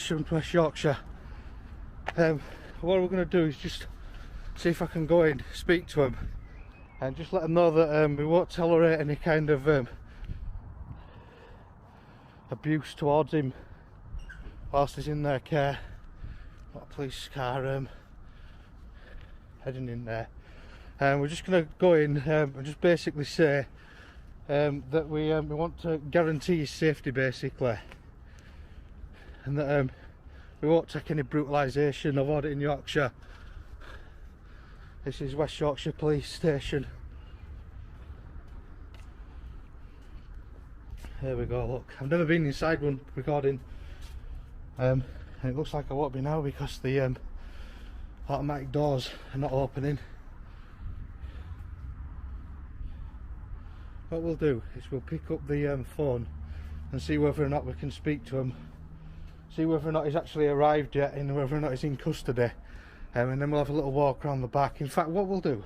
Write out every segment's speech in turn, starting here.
from West Yorkshire. What we're going to do is just see if I can go in, speak to him, and just let him know that we won't tolerate any kind of abuse towards him whilst he's in their care. Got a police car heading in there, and we're just going to go in and just basically say that we want to guarantee his safety basically, and that we won't take any brutalisation of audit in Yorkshire. This is West Yorkshire Police Station. Here we go, look. I've never been inside one recording, and it looks like I won't be now because the automatic doors are not opening. What we'll do is we'll pick up the phone and see whether or not we can speak to him, see whether or not he's actually arrived yet and whether or not he's in custody, and then we'll have a little walk around the back. In fact, what we'll do,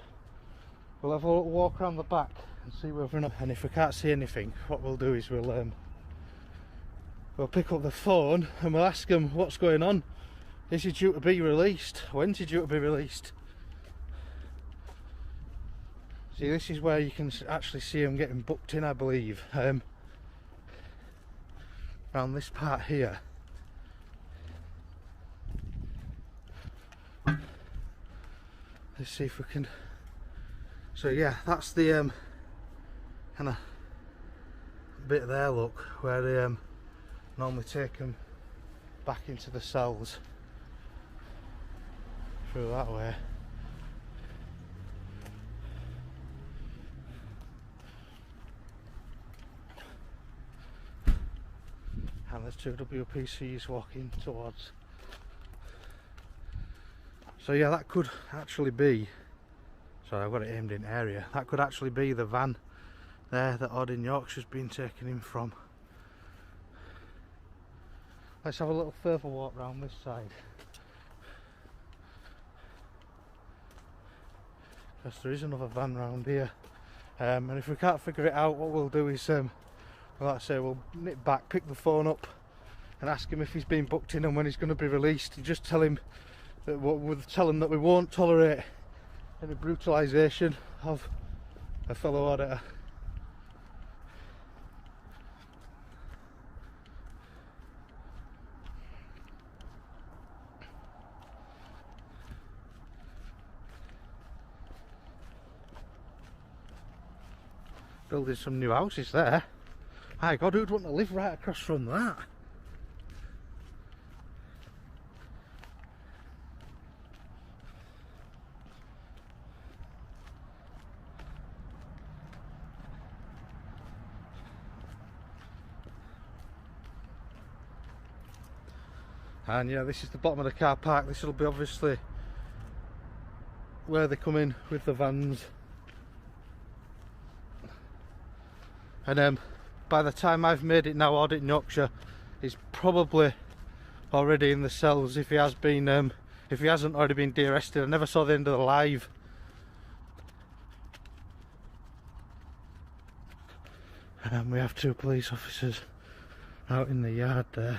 we'll have a little walk around the back and see whether or not, and if we can't see anything, what we'll do is we'll pick up the phone and we'll ask him what's going on. Is he due to be released? When's he due to be released? See, this is where you can actually see him getting booked in, I believe, around this part here. Let's see if we can. So yeah, that's the kind of bit there, look, where they normally take them back into the cells through that way. And there's two WPCs walking towards. So yeah, that could actually be, sorry, I've got it aimed in area, that could actually be the van there that Audit in Yorkshire's been taken in from. Let's have a little further walk round this side, because there is another van round here, and if we can't figure it out, what we'll do is like I say, we'll nip back, pick the phone up and ask him if he's been booked in and when he's going to be released, and just tell him that that we won't tolerate any brutalisation of a fellow auditor. Building some new houses there. My God, who'd want to live right across from that? And yeah, this is the bottom of the car park. This will be obviously where they come in with the vans. And by the time I've made it now, Audit in Yorkshire, he's probably already in the cells if he has been, if he hasn't already been de-arrested. I never saw the end of the live. And we have two police officers out in the yard there.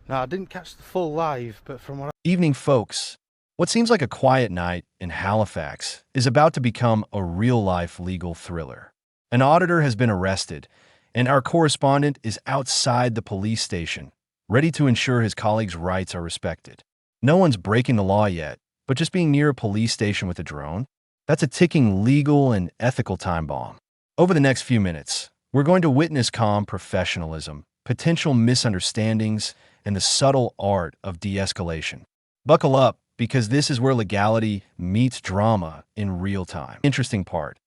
Now, I didn't catch the full live, but from what Evening, folks. What seems like a quiet night in Halifax is about to become a real-life legal thriller. An auditor has been arrested, and our correspondent is outside the police station, ready to ensure his colleagues' rights are respected. No one's breaking the law yet, but just being near a police station with a drone, that's a ticking legal and ethical time bomb. Over the next few minutes, we're going to witness calm professionalism, potential misunderstandings, and the subtle art of de-escalation. Buckle up, because this is where legality meets drama in real time. Interesting part.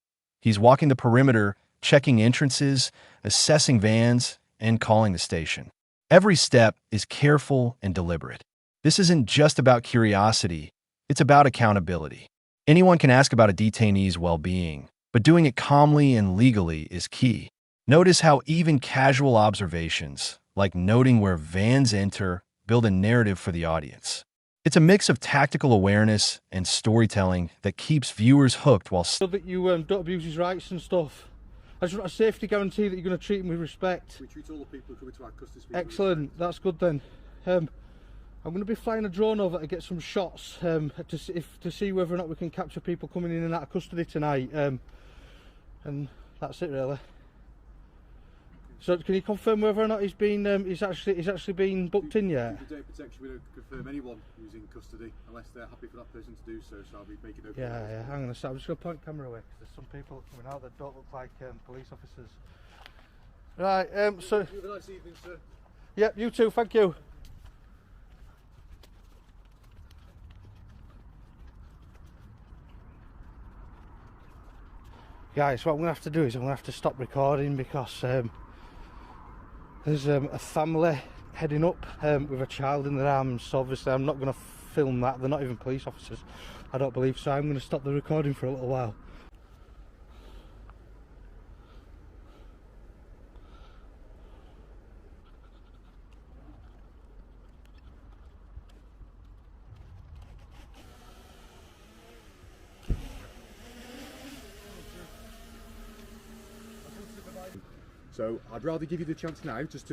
He's walking the perimeter, checking entrances, assessing vans, and calling the station. Every step is careful and deliberate. This isn't just about curiosity, it's about accountability. Anyone can ask about a detainee's well-being, but doing it calmly and legally is key. Notice how even casual observations, like noting where vans enter, build a narrative for the audience. It's a mix of tactical awareness and storytelling that keeps viewers hooked while that you don't abuse his rights and stuff. I just want a safety guarantee that you're going to treat him with respect. We treat all the people who come into our custody. Excellent, that's good then. I'm going to be flying a drone over to get some shots to see whether or not we can capture people coming in and out of custody tonight. And that's it really. So can you confirm whether or not he's actually been booked in yet? For data protection, we don't confirm anyone who's in custody unless they're happy for that person to do so. So I'll be making no. Yeah. Hang on a sec. I'm just going to point the camera away because there's some people coming out that don't look like police officers. Right. So. You have a nice evening, sir. Yep. You too. Thank you. Guys, what I'm going to have to do is I'm going to have to stop recording because there's a family heading up with a child in their arms, so obviously I'm not going to film that. They're not even police officers, I don't believe, so I'm going to stop the recording for a little while. So I'd rather give you the chance now just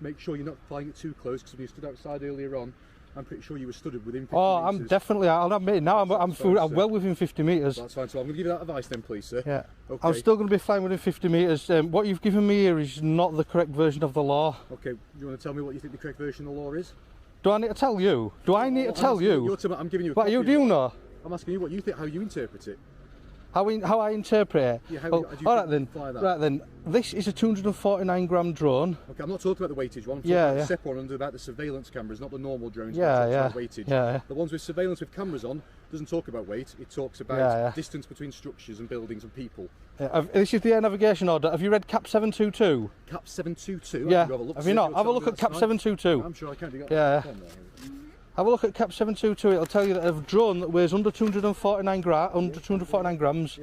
make sure you're not flying it too close, because when you stood outside earlier on, I'm pretty sure you were stood within 50 metres. I'm definitely, I'll admit it now, I'm well within 50 metres. That's fine, so I'm going to give you that advice then, please, sir. Yeah. Okay. I'm still going to be flying within 50 metres. What you've given me here is not the correct version of the law. Okay, do you want to tell me what you think the correct version of the law is? Do I need to tell you? Do I need to tell you? I'm giving you a What, you do know? I'm asking you what you think, how you interpret it. How I interpret it? Yeah, all right then. Right then. This is a 249 gram drone. Okay, I'm not talking about the weightage one. I'm talking about the separate one about the surveillance cameras, not the normal drones. Weightage. Yeah. The ones with surveillance with cameras on doesn't talk about weight. It talks about distance between structures and buildings and people. This is the air navigation order. Have you read CAP 722? CAP 722. Yeah. Have you not? Have a look at CAP 722. I'm sure I can. Have a look at CAP 722. It'll tell you that a drone that weighs under 249 grams.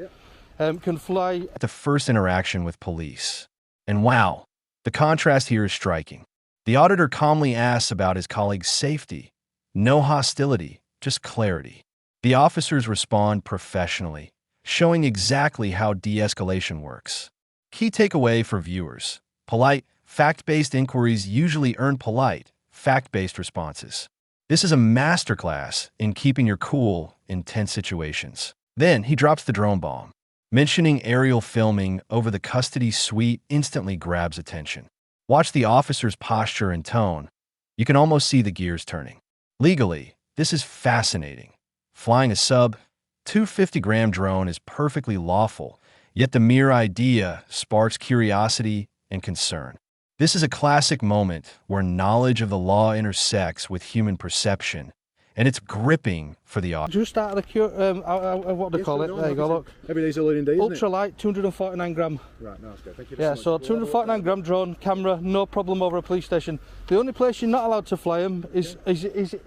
Can fly. The first interaction with police. And wow, the contrast here is striking. The auditor calmly asks about his colleague's safety. No hostility, just clarity. The officers respond professionally, showing exactly how de-escalation works. Key takeaway for viewers. Polite, fact-based inquiries usually earn polite, fact-based responses. This is a masterclass in keeping your cool in tense situations. Then he drops the drone bomb. Mentioning aerial filming over the custody suite instantly grabs attention. Watch the officer's posture and tone. You can almost see the gears turning. Legally, this is fascinating. Flying a sub 250-gram drone is perfectly lawful, yet the mere idea sparks curiosity and concern. This is a classic moment where knowledge of the law intersects with human perception, and it's gripping for the audience. Just out of the what do they call it? There you go, look. Every day's a learning day, isn't it? Ultralight, 249 gram. Right, no, that's good. Thank you. Yeah, so 249 gram drone, camera, no problem over a police station. The only place you're not allowed to fly them is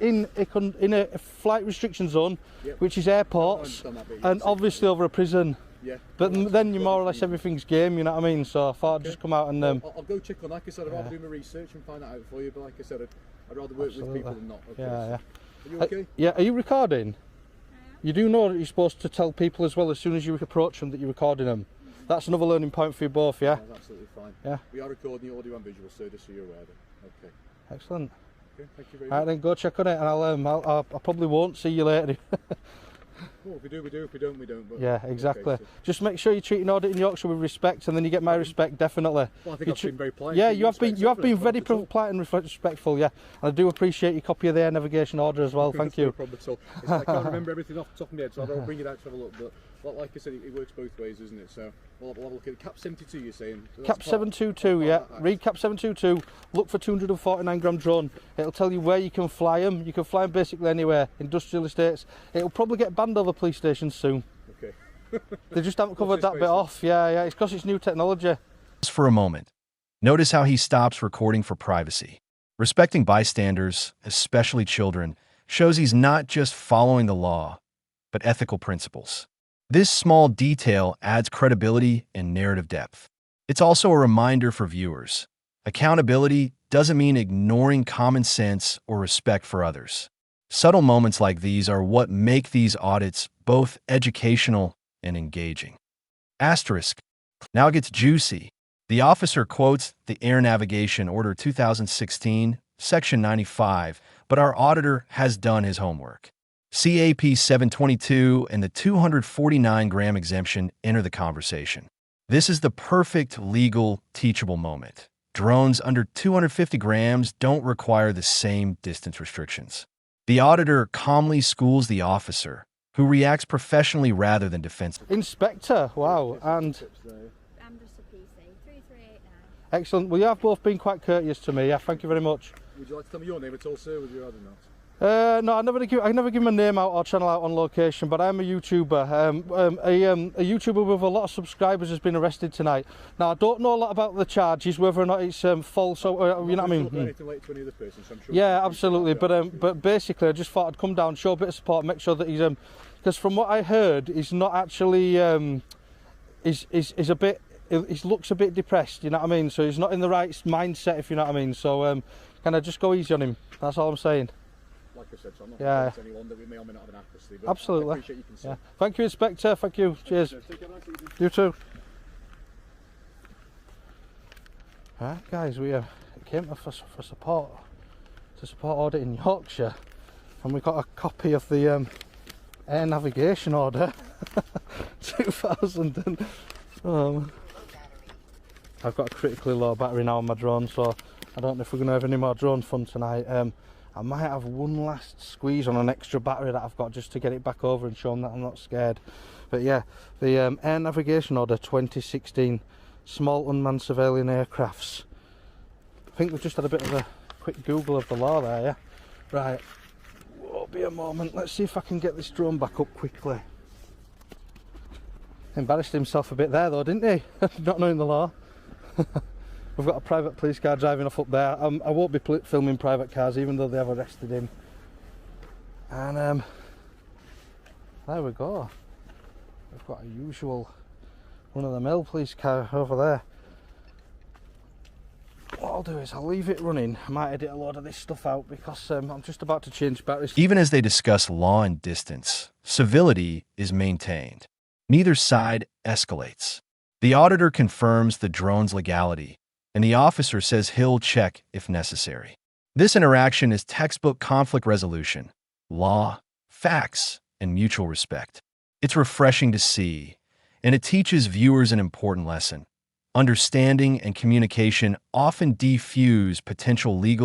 in a flight restriction zone, which is airports, and obviously over a prison. Yeah. But then you more or less everything's game, you know what I mean? So I thought I'd just come out and... I'll go check on that. Like I said, I'd rather do my research and find that out for you, but like I said, I'd rather work with people than not. Yeah. Are you okay? Yeah, are you recording? You do know that you're supposed to tell people as well as soon as you approach them that you're recording them. That's another learning point for you both, yeah? That's absolutely fine. Yeah. We are recording the audio and visual, so just so you're aware of it. Okay. Excellent. Okay, thank you very much. Alright then, go check on it and I probably won't see you later. Well, if we do, we do. If we don't, we don't. But yeah, exactly. Okay, so. Just make sure you treat an audit in Yorkshire with respect, and then you get my respect, definitely. Well, I think I've been very polite. Yeah, you have been very polite and respectful, yeah. And I do appreciate your copy of the air navigation order as well, thank you. No problem at all. I can't remember everything off the top of my head, so I'll bring it out to have a look. But like I said, it works both ways, isn't it? So we'll have a look at CAP 72, you're saying? CAP 722, yeah. Read CAP 722, look for 249 gram drone. It'll tell you where you can fly them. You can fly them basically anywhere, industrial estates. It'll probably get banned over police stations soon. Okay. They just haven't covered that bit off. Yeah, it's because it's new technology. Just for a moment, notice how he stops recording for privacy. Respecting bystanders, especially children, shows he's not just following the law, but ethical principles. This small detail adds credibility and narrative depth. It's also a reminder for viewers. Accountability doesn't mean ignoring common sense or respect for others. Subtle moments like these are what make these audits both educational and engaging. Asterisk, Now it gets juicy. The officer quotes the Air Navigation Order 2016, Section 95, but our auditor has done his homework. CAP 722 and the 249-gram exemption enter the conversation. This is the perfect legal teachable moment. Drones under 250 grams don't require the same distance restrictions. The auditor calmly schools the officer, who reacts professionally rather than defensively. Inspector, wow, and I'm just a PC, 3389. excellent. Well, you have both been quite courteous to me. Yeah, thank you very much. Would you like to tell me your name at all, sir? Would you rather not? No, I never give my name out or channel out on location, but I'm a YouTuber. A YouTuber with a lot of subscribers has been arrested tonight. Now, I don't know a lot about the charges, whether or not it's false, or, you know what I mean? Anything like to any other person, so I'm sure. Yeah, absolutely. But basically, I just thought I'd come down, show a bit of support, make sure that he's because from what I heard, he's not actually he's a bit. He looks a bit depressed, you know what I mean? So he's not in the right mindset, if you know what I mean. So can I just go easy on him? That's all I'm saying. Like I said, so I'm not Yeah. going to anyone that we may or may not have an accuracy, but Absolutely. I appreciate your concern. Yeah. Thank you, Inspector. Thank you. Cheers. Take care, nice evening. You too. Right, guys, we came for support to support audit in Yorkshire, and we got a copy of the Air Navigation Order 2000. And, I've got a critically low battery now on my drone, so I don't know if we're going to have any more drone fun tonight. I might have one last squeeze on an extra battery that I've got just to get it back over and show them that I'm not scared. But yeah, the Air Navigation Order 2016, small unmanned civilian aircrafts. I think we've just had a bit of a quick Google of the law there, yeah? Right, won't be a moment. Let's see if I can get this drone back up quickly. Embarrassed himself a bit there though, didn't he? Not knowing the law. We've got a private police car driving off up there. I won't be filming private cars even though they have arrested him. And there we go. We've got a usual run-of-the-mill police car over there. What I'll do is I'll leave it running. I might edit a load of this stuff out because I'm just about to change batteries. Even as they discuss law and distance, civility is maintained. Neither side escalates. The auditor confirms the drone's legality, and the officer says he'll check if necessary. This interaction is textbook conflict resolution, law, facts, and mutual respect. It's refreshing to see, and it teaches viewers an important lesson. Understanding and communication often defuse potential legal